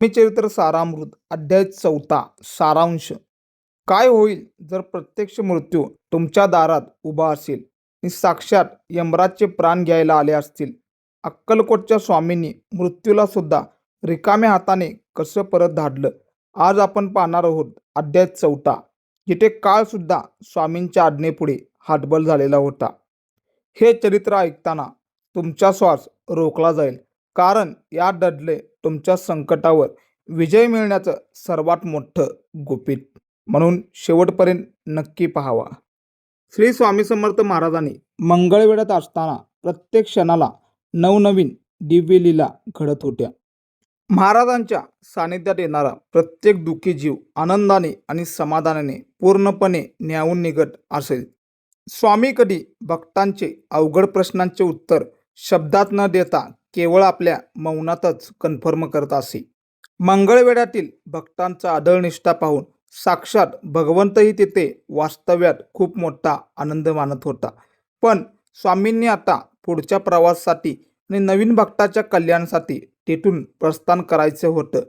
चरित्र सारामृत अध्याय 4 सारांश. काय होईल जर प्रत्यक्ष मृत्यू तुमच्या दारात उभा असेल आणि साक्षात यमराजचे प्राण घ्यायला आले असतील. अक्कलकोटच्या स्वामींनी मृत्यूला सुद्धा रिकाम्या हाताने कसं परत धाडलं आज आपण पाहणार आहोत. अध्याय 4 जिथे काळ सुद्धा स्वामींच्या आज्ञेपुढे हातबल झालेला होता. हे चरित्र ऐकताना तुमचा श्वास रोखला जाईल, कारण यात दडले तुमच्या संकटावर विजय मिळण्याचं सर्वात मोठं गुपित. म्हणून शेवटपर्यंत नक्की पाहावा. श्री स्वामी समर्थ महाराजांनी मंगळवेढ्यात असताना प्रत्येक क्षणाला नवनवीन दिव्य लीला घडत होत्या. महाराजांच्या सानिध्यात येणारा प्रत्येक दुःखी जीव आनंदाने आणि समाधानाने पूर्णपणे न्यावून निघत असेल. स्वामी कधी भक्तांचे अवघड प्रश्नांचे उत्तर शब्दात न देता केवळ आपल्या मौनातच कन्फर्म करत असे. मंगळवेढ्यातील भक्तांचा आदळनिष्ठा पाहून साक्षात भगवंतही तिथे वास्तव्यात खूप मोठा आनंद मानत होता. पण स्वामींनी आता पुढच्या प्रवासासाठी आणि नवीन भक्ताच्या कल्याणासाठी तिथून प्रस्थान करायचं होतं.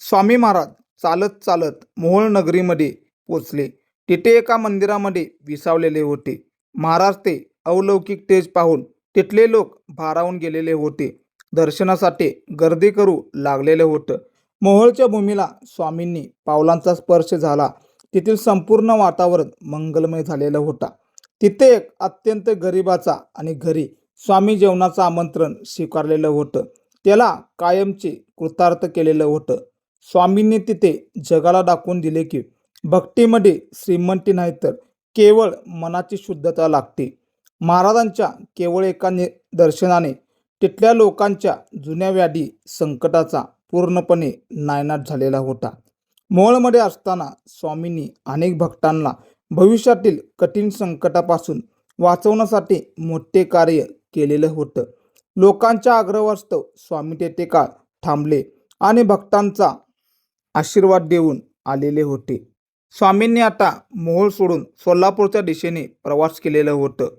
स्वामी महाराज चालत चालत मोहोळ नगरीमध्ये पोचले. तिथे एका मंदिरामध्ये विसावलेले होते. महाराज ते अलौकिक तेज पाहून तिथले लोक भारावून गेलेले होते. दर्शनासाठी गर्दी करू लागलेलं होतं. मोहोळच्या भूमीला स्वामींनी पावलांचा स्पर्श झाला. तेथील संपूर्ण वातावरण मंगलमय झालेलं होता. तिथे एक अत्यंत गरिबाचा आणि घरी स्वामी जेवणाचं आमंत्रण स्वीकारलेलं होतं. त्याला कायमचे कृतार्थ केलेलं होतं. स्वामींनी तिथे जगाला दाखवून दिले की भक्तीमध्ये श्रीमंती नाही तर केवळ मनाची शुद्धता लागते. महाराजांच्या केवळ एका दर्शनाने तिथल्या लोकांच्या जुन्या व्याधी संकटाचा पूर्णपणे नायनाट झालेला होता. मोहोळमध्ये असताना स्वामींनी अनेक भक्तांना भविष्यातील कठीण संकटापासून वाचवण्यासाठी मोठे कार्य केलेलं होतं. लोकांच्या आग्रहास्तव स्वामी तेथे काळ थांबले आणि भक्तांचा आशीर्वाद देऊन आलेले होते. स्वामींनी आता मोहोळ सोडून सोलापूरच्या दिशेने प्रवास केलेलं होतं.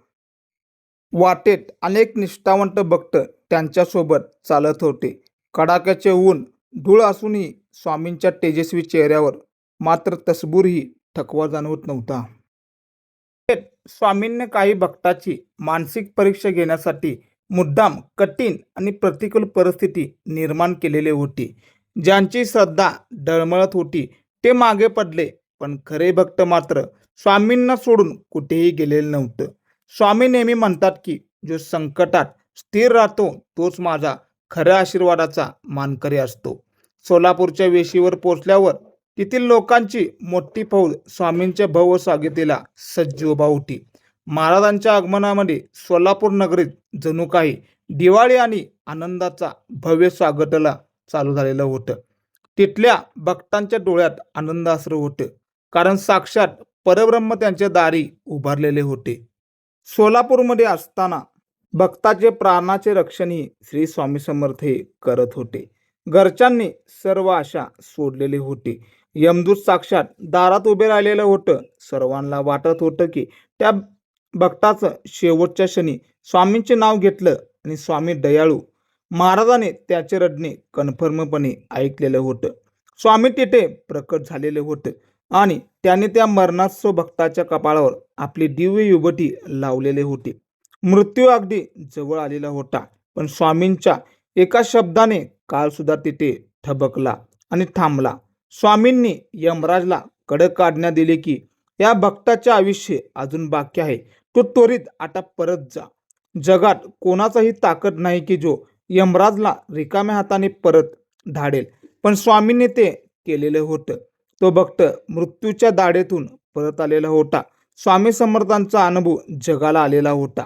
वाटेत अनेक निष्ठावंत भक्त त्यांच्यासोबत चालत होते. कडाक्याचे ऊन धूळ असूनही स्वामींच्या तेजस्वी चेहऱ्यावर मात्र तसबूरही थकवा जाणवत नव्हता. स्वामींनी काही भक्ताची मानसिक परीक्षा घेण्यासाठी मुद्दाम कठीण आणि प्रतिकूल परिस्थिती निर्माण केलेली होती. ज्यांची श्रद्धा डळमळत होती ते मागे पडले, पण खरे भक्त मात्र स्वामींना सोडून कुठेही गेलेले नव्हतं. स्वामी नेहमी म्हणतात की जो संकटात स्थिर राहतो तोच माझा खऱ्या आशीर्वादाचा मानकरी असतो. सोलापूरच्या वेशीवर पोचल्यावर तेथील लोकांची मोठी फौज स्वामींच्या भव्य स्वागताला सज्ज उभा होती. महाराजांच्या आगमनामध्ये सोलापूर नगरीत जणू काही दिवाळी आणि आनंदाचा भव्य स्वागताला चालू झालेलं होतं. तिथल्या भक्तांच्या डोळ्यात आनंद अश्रू होते, कारण साक्षात परब्रह्म त्यांच्या दारी उभारलेले होते. सोलापूरमध्ये असताना भक्ताचे प्राणाचे रक्षणही श्री स्वामी समर्थ हे करत होते. घरच्यांनी सर्व आशा सोडलेली होती. यमदूत साक्षात दारात उभे राहिलेलं होतं. सर्वांना वाटत होतं की त्या भक्ताचं शेवटच्या क्षणी स्वामींचे नाव घेतलं आणि स्वामी दयाळू. महाराजाने त्याचे रडणे कन्फर्मपणे ऐकलेलं होतं. स्वामी तिथे प्रकट झालेले होते आणि त्याने त्या मरणास्त्र भक्ताच्या कपाळावर आपली दिव्य युवती लावलेले होते. मृत्यू अगदी जवळ आलेला होता, पण स्वामींच्या एका शब्दाने काळ सुद्धा तिथे थबकला आणि थांबला. स्वामींनी यमराजला कडक आज्ञा दिली की या भक्ताचे आयुष्य अजून बाकी आहे, तो त्वरित आता परत जा. जगात कोणाचाही ताकद नाही की जो यमराजला रिकाम्या हाताने परत धाडेल, पण स्वामींनी ते केलेलं होतं. तो भक्त मृत्यूच्या दाढेतून परत आलेला होता. स्वामी समर्थांचा अनुभव जगाला आलेला होता.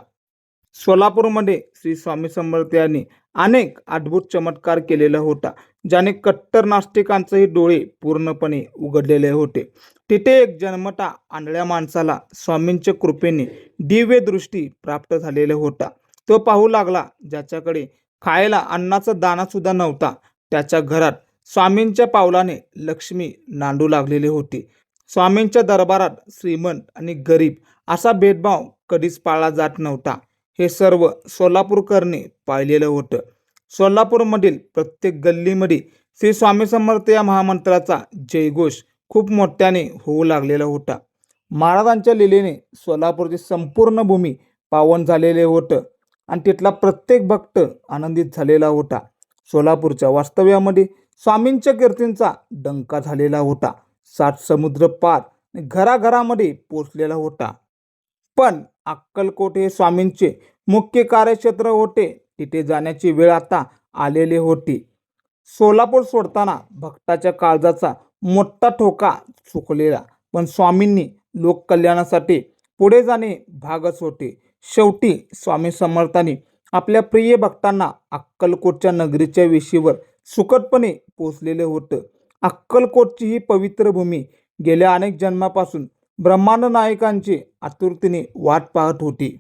सोलापूरमध्ये श्री स्वामी समर्थ यांनी अनेक अद्भुत चमत्कार केलेला होता, ज्याने कट्टर नास्तिकांचेही डोळे पूर्णपणे उघडलेले होते. तिथे एक जन्मता आंधळ्या माणसाला स्वामींच्या कृपेने दिव्य दृष्टी प्राप्त झालेला होता. तो पाहू लागला. ज्याच्याकडे खायला अन्नाचा दाणा सुद्धा नव्हता, त्याच्या घरात स्वामींच्या पावलाने लक्ष्मी नांदू लागलेली होती. स्वामींच्या दरबारात श्रीमंत आणि गरीब असा भेदभाव कधीच पाळला जात नव्हता. हे सर्व सोलापूरकरांनी पाहिलेलं होतं. सोलापूरमधील प्रत्येक गल्लीमध्ये श्री स्वामी समर्थ या महामंत्राचा जयघोष खूप मोठ्याने होऊ लागलेला होता. महाराजांच्या लीलेने सोलापूरची संपूर्ण भूमी पावन झालेले होतं आणि तिथला प्रत्येक भक्त आनंदित झालेला होता. सोलापूरच्या वास्तव्यामध्ये स्वामींच्या कीर्तींचा डंका झालेला होता. 7 समुद्र पार घराघरामध्ये पोचलेला होता. पण अक्कलकोट हे स्वामींचे मुख्य कार्यक्षेत्र होते. तिथे जाण्याची वेळ आता आलेली होती. सोलापूर सोडताना भक्ताच्या काळजाचा मोठा ठोका चुकलेला, पण स्वामींनी लोककल्याणासाठी पुढे जाणे भागच होते. शेवटी स्वामी समर्थांनी आपल्या प्रिय भक्तांना अक्कलकोटच्या नगरीच्या वेशीवर सुखदपणे पोचलेले होतं. अक्कलकोटची ही पवित्र भूमी गेल्या अनेक जन्मापासून ब्रह्मांड नायकांची आतुरतेने वाट पाहत होती.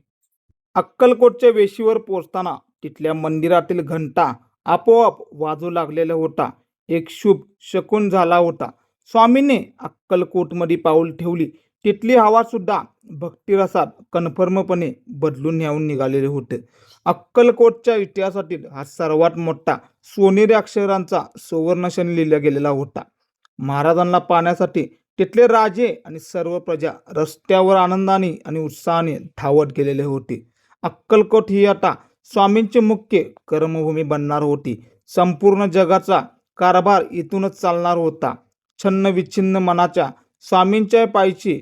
अक्कलकोटच्या वेशीवर पोचताना तिथल्या मंदिरातील घंटा आपोआप वाजू लागलेला होता. एक शुभ शकुन झाला होता. स्वामींनी अक्कलकोटमध्ये पाऊल ठेवली. तिथली हवा सुद्धा भक्तिरसात कन्फर्मपणे बदलून न्यावून निघालेले होते. अक्कलकोटच्या इतिहासातील हा सर्वात मोठा सोनेरी अक्षरांचा सुवर्णक्षण लिहिला गेलेला होता. महाराजांना पाहण्यासाठी तिथले राजे आणि सर्व प्रजा रस्त्यावर आनंदाने आणि उत्साहाने धावत गेलेले होते. अक्कलकोट ही आता स्वामींची मुख्य कर्मभूमी बनणार होती. संपूर्ण जगाचा कारभार इथूनच चालणार होता. छन्न विच्छिन्न मनाच्या स्वामींच्या पायची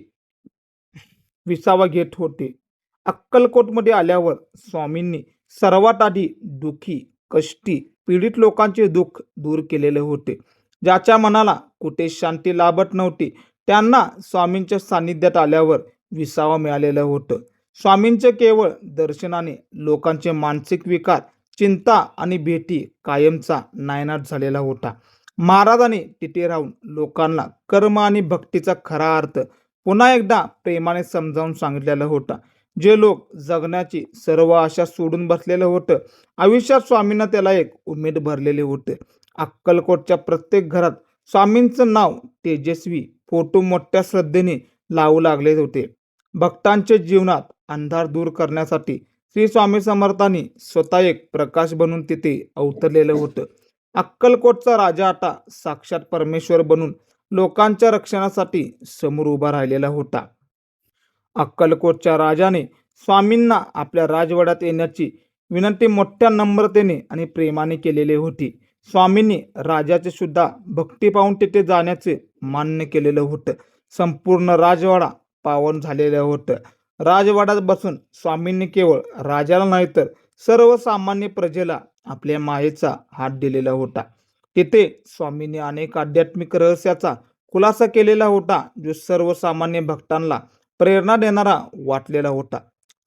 विसावा घेत होते. अक्कलकोटमध्ये आल्यावर स्वामींनी सर्वात आधी दुःखी, कष्टी, पीडित लोकांचे दुःख दूर केलेले होते. ज्याच्या मनाला कुठे शांती लाभत नव्हती त्यांना स्वामींच्या सान्निध्यात आल्यावर विसावा मिळालेलं होतं. स्वामींचे केवळ दर्शनाने लोकांचे मानसिक विकार, चिंता आणि भीती कायमचा नायनाट झालेला होता. महाराजांनी तिथे राहून लोकांना कर्म आणि भक्तीचा खरा अर्थ पुन्हा एकदा प्रेमाने समजावून सांगितलेला होता. जे लोक जगण्याची सर्व आशा सोडून बसलेलं होतं, आयुष्यात स्वामींना त्याला एक उमेद भरलेले होते. अक्कलकोटच्या प्रत्येक घरात स्वामींचं नाव, तेजस्वी फोटो मोठ्या श्रद्धेने लावू लागले होते. भक्तांच्या जीवनात अंधार दूर करण्यासाठी श्री स्वामी समर्थांनी स्वतः एक प्रकाश बनून तिथे अवतरलेलं होतं. अक्कलकोटचा राजा आता साक्षात परमेश्वर बनून लोकांच्या रक्षणासाठी समोर उभा राहिलेला होता. अक्कलकोटच्या राजाने स्वामींना आपल्या राजवाड्यात येण्याची विनंती मोठ्या नम्रतेने आणि प्रेमाने केलेली होती. स्वामींनी राजाचे सुद्धा भक्ती पाहून तिथे जाण्याचे मान्य केलेलं होतं. संपूर्ण राजवाडा पावन झालेलं होतं. राजवाड्यात बसून स्वामींनी केवळ राजाला नाही तर सर्वसामान्य प्रजेला आपल्या मायेचा हात दिलेला होता. तिथे स्वामींनी अनेक आध्यात्मिक रहस्याचा खुलासा केलेला होता, जो सर्वसामान्य भक्तांना प्रेरणा देणारा वाटलेला होता.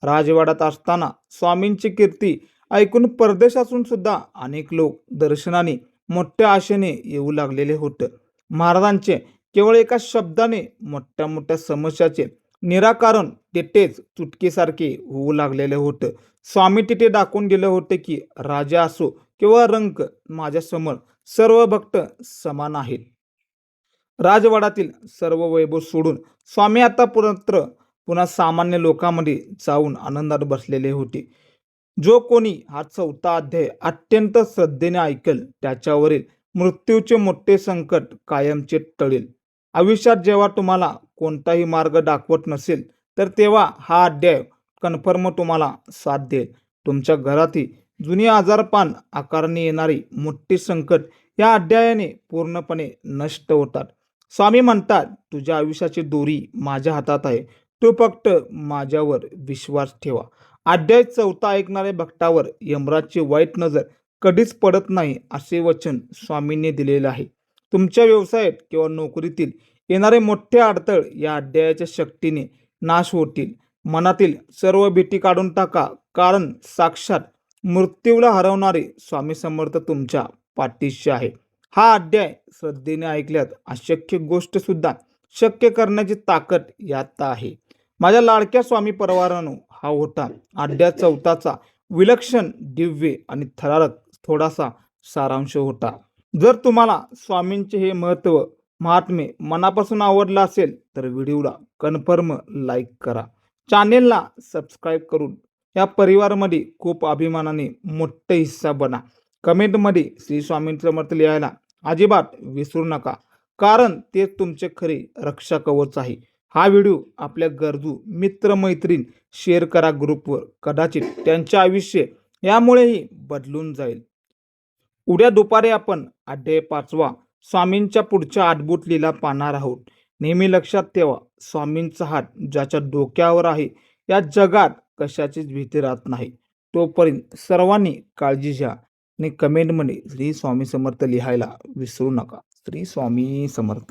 राजवाड्यात असताना स्वामींची कीर्ती ऐकून परदेशातून सुद्धा अनेक लोक दर्शनाने मोठ्या आशेने येऊ लागलेले होते. महाराजांचे केवळ एका शब्दाने मोठ्या मोठ्या समस्याचे निराकरण तिथेच चुटकीसारखे होऊ लागलेले होते. स्वामी तिथे दाखवून दिले होते की राजा असो किंवा रंक, माझ्यासमोर सर्व भक्त समान आहेत. राजवाड्यातील सर्व वैभव सोडून स्वामी आता पुन्हा सामान्य लोकांमध्ये जाऊन आनंदात बसलेले होते. जो कोणी हा 4था अध्याय अत्यंत श्रद्धेने ऐकेल त्याच्यावरील मृत्यूचे मोठे संकट कायमचे टळेल. आयुष्यात जेव्हा तुम्हाला कोणताही मार्ग दाखवत नसेल तर तेव्हा हा अध्याय कन्फर्म तुम्हाला साथ देईल. तुमच्या घरातील जुनी आजारपण, आकारणी येणारी मोठी संकट या अध्यायाने पूर्णपणे नष्ट होतात. स्वामी म्हणतात, तुझ्या आयुष्याची दोरी माझ्या हातात आहे, तू फक्त माझ्यावर विश्वास ठेवा. अध्याय 4 ऐकणाऱ्या भक्तावर यमराजची वाईट नजर कधीच पडत नाही असे वचन स्वामींनी दिलेले आहे. तुमच्या व्यवसायात किंवा नोकरीतील येणारे मोठे अडथळे या अध्यायाच्या शक्तीने नाश होतील. मनातील सर्व भीती काढून टाका, कारण साक्षात मृत्यूला हरवणारे स्वामी समर्थ तुमच्या पाठीशी आहे. हा अध्याय श्रद्धेने ऐकल्यात अशक्य गोष्ट सुद्धा शक्य करण्याची ताकद यात आहे. माझ्या लाडक्या स्वामी परिवारानो, हा होता अध्याय 4चा विलक्षण, दिव्य आणि थरारक थोडासा सारांश होता. जर तुम्हाला स्वामींचे हे महात्म्य मनापासून आवडला असेल तर व्हिडिओला कन्फर्म लाईक करा. चॅनेलला सबस्क्राईब करून या परिवारामध्ये खूप अभिमानाने मोठा हिस्सा बना. कमेंटमध्ये श्री स्वामी समर्थ लिहायला अजिबात विसरू नका, कारण ते तुमचे खरे रक्षा कवच आहे. हा व्हिडिओ आपल्या गरजू मित्र-मैत्रीण शेअर करा ग्रुपवर. कदाचित त्यांचे आयुष्य यामुळेही बदलून जाईल. उद्या दुपारी आपण अध्याय 5वा स्वामींच्या पुढच्या अद्भुत लीला पाहणार आहोत. नेहमी लक्षात ठेवा, स्वामींचा हात ज्याच्या डोक्यावर आहे, या जगात कशाचीच भीती राहत नाही. तोपर्यंत सर्वांनी काळजी घ्या आणि कमेंटमध्ये श्री स्वामी समर्थ लिहायला विसरू नका. श्री स्वामी समर्थ.